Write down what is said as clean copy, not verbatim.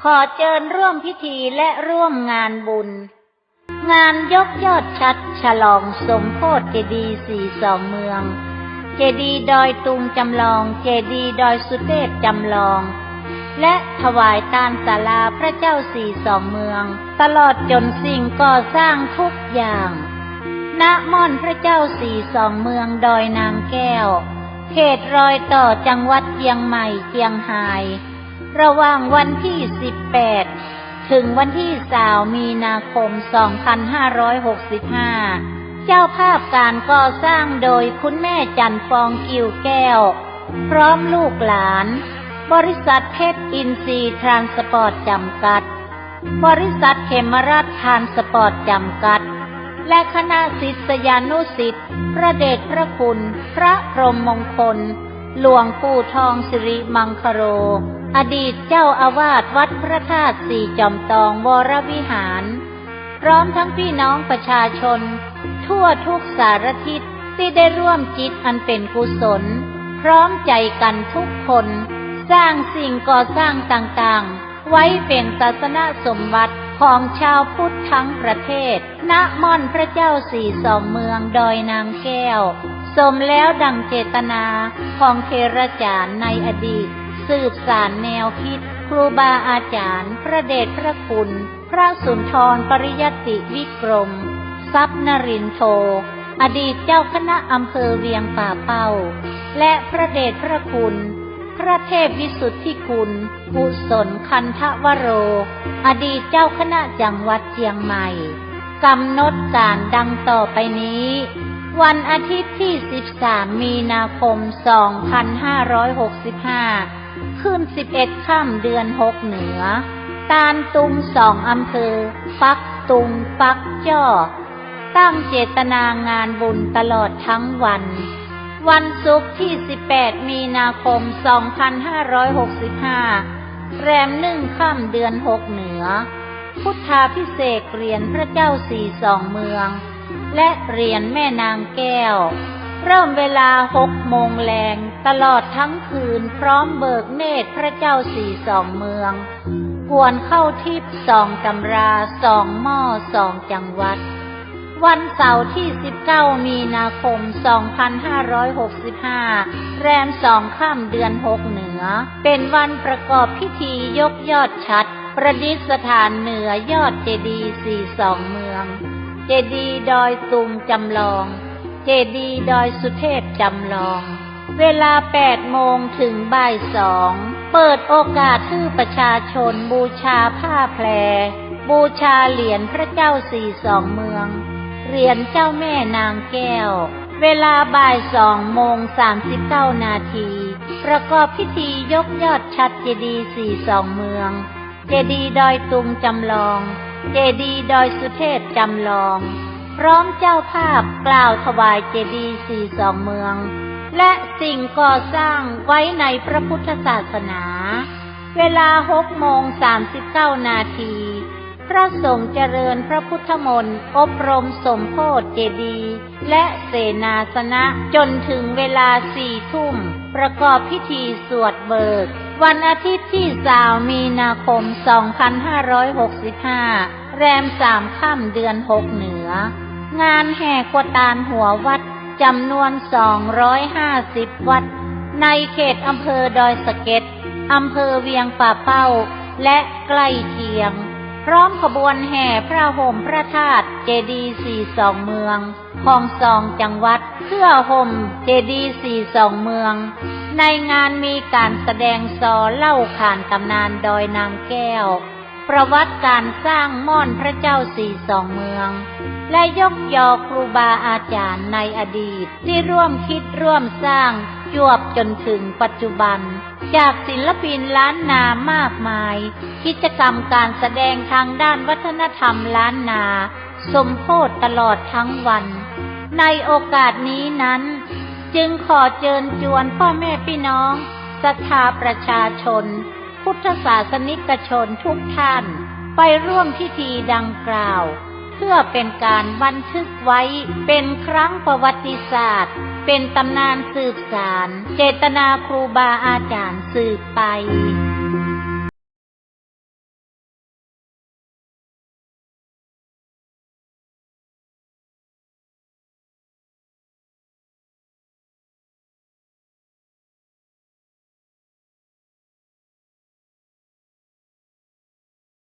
ขอเชิญร่วมพิธีและร่วมงานบุญงานยกยอดชัดฉลองสมโภชเจดีย์42เมืองเจดีย์ดอยตุงจำลองเจดีย์ดอยสุเทพจำลองและถวายทานศาลาพระเจ้า42เมืองตลอดจนสิ่งก่อสร้างทุกอย่างณม่อนพระเจ้า42เมืองดอยนางแก้วเขตรอยต่อจังหวัดเชียงใหม่เชียงรายระหว่างวันที่18ถึงวันที่20มีนาคม2565เจ้าภาพการก่อสร้างโดยคุณแม่จันฟองกิ่วแก้วพร้อมลูกหลานบริษัทเพชรอินทรีย์ทรานสปอร์ตจำกัดบริษัทเขมรัตน์ทรานสปอร์ตจำกัดและคณะศิษยานุศิษย์พระเดชพระคุณพระพรหมมงคลหลวงปู่ทองสิริมังคโรอดีตเจ้าอาวาสวัดพระธาตุสี่จอมทองวรวิหารพร้อมทั้งพี่น้องประชาชนทั่วทุกสารทิศที่ได้ร่วมจิตอันเป็นกุศลพร้อมใจกันทุกคนสร้างสิ่งก่อสร้างต่างๆไว้เป็นศาสนสมบัติของชาวพุทธทั้งประเทศณม่อนพระเจ้า42เมืองดอยนางแก้วสมแล้วดังเจตนาของเทระจารย์ในอดีตสืบสานแนวคิดครูบาอาจารย์พระเดชพระคุณพระสุนทรปริยัติวิกรมทรัพย์นรินทร์โทอดีตเจ้าคณะอำเภอเวียงป่าเป้าและพระเดชพระคุณพระเทพวิสุทธิคุณกุศลคันธวโรอดีตเจ้าคณะจังหวัดเชียงใหม่กำหนดการดังต่อไปนี้วันอาทิตย์ที่13มีนาคม2565ขึ้น11ค่ำเดือน6เหนือตาลตุง2อำเภอปักตุงปักจ้อตั้งเจตนางานบุญตลอดทั้งวันวันศุกร์ที่18มีนาคม2565แรม1ค่ำเดือน6เหนือพุทธาภิเษกเหรียญพระเจ้า42เมืองและเหรียญแม่นางแก้วเริ่มเวลา6โมงแลงตลอดทั้งคืนพร้อมเบิกเนตรพระเจ้า42เมืองกวนเข้าทิพย์2ตำรา2หม้อ2จังหวัดวันเสาร์ที่19มีนาคม2565แรม2ค่ำเดือน6เหนือเป็นวันประกอบพิธียกยอดชัดประดิษฐานเหนือยอดเจดีย์42เมืองเจดีย์ดอยตุงจำลองเจดีย์ดอยสุเทพจำลองเวลา8โมงถึงบ่าย2เปิดโอกาสให้ประชาชนบูชาผ้าแพรบูชาเหรียญพระเจ้า42เมืองเหรียญเจ้าแม่นางแก้วเวลาบ่าย2โมง39นาทีประกอบพิธียกยอดชัดเจดีย์42เมืองเจดีย์ดอยตุงจำลองเจดีย์ดอยสุเทพจำลองพร้อมเจ้าภาพกล่าวถวายเจดีย์42เมืองและสิ่งก่อสร้างไว้ในพระพุทธศาสนาเวลา6โมง39นาทีพระสงฆ์เจริญพระพุทธมนต์อบรมสมโภชเจดีย์และเสนาสนะจนถึงเวลา4 ทุ่มประกอบพิธีสวดเบิกวันอาทิตย์ที่20มีนาคม2565แรม3ค่ำเดือน6เหนืองานแห่กวตารหัววัดจำนวน250วัดในเขตอำเภอดอยสะเก็ดอำเภอเวียงป่าเป้าและใกล้เคียงพร้อมขบวนแห่พระห่มพระธาตุเจดีย์42เมืองของ2จังหวัดเพื่อห่มเจดีย์42เมืองในงานมีการแสดงซอเล่าขานตำนานดอยนางแก้วประวัติการสร้างม่อนพระเจ้า42เมืองและยกยอครูบาอาจารย์ในอดีตที่ร่วมคิดร่วมสร้างจวบจนถึงปัจจุบันจากศิลปินล้านนามากมายกิจกรรมการแสดงทางด้านวัฒนธรรมล้านนาสมโภชตลอดทั้งวันในโอกาสนี้นั้นจึงขอเชิญชวนพ่อแม่พี่น้องศรัทธาประชาชนพุทธศาสนิกชนทุกท่านไปร่วมพิธีดังกล่าวเพื่อเป็นการบันทึกไว้เป็นครั้งประวัติศาสตร์เป็นตำนานสืบสานเจตนาครูบาอาจารย์สืบไป